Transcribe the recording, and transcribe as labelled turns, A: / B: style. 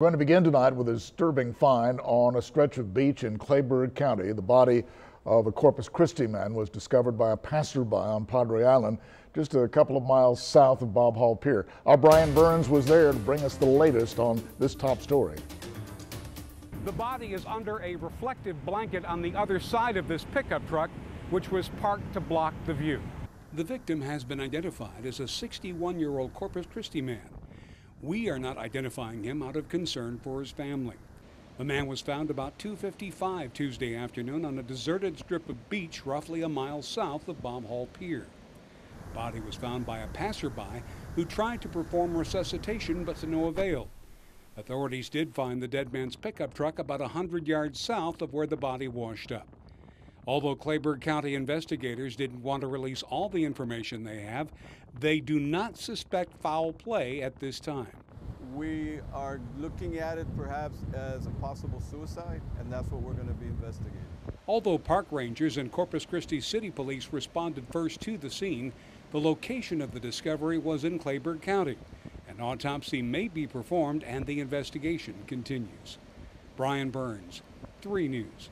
A: We're going to begin tonight with a disturbing find on a stretch of beach in Kleberg County. The body of a Corpus Christi man was discovered by a passerby on Padre Island, just a couple of miles south of Bob Hall Pier. Our Brian Burns was there to bring us the latest on this top story.
B: The body is under a reflective blanket on the other side of this pickup truck, which was parked to block the view. The victim has been identified as a 61-year-old Corpus Christi man. We are not identifying him out of concern for his family. The man was found about 2:55 Tuesday afternoon on a deserted strip of beach roughly a mile south of Bob Hall Pier. The body was found by a passerby who tried to perform resuscitation but to no avail. Authorities did find the dead man's pickup truck about 100 yards south of where the body washed up. Although Kleberg County investigators didn't want to release all the information they have, they do not suspect foul play at this time.
C: We are looking at it perhaps as a possible suicide, and that's what we're going to be investigating.
B: Although park rangers and Corpus Christi City Police responded first to the scene, the location of the discovery was in Kleberg County. An autopsy may be performed and the investigation continues. Brian Burns, 3 News.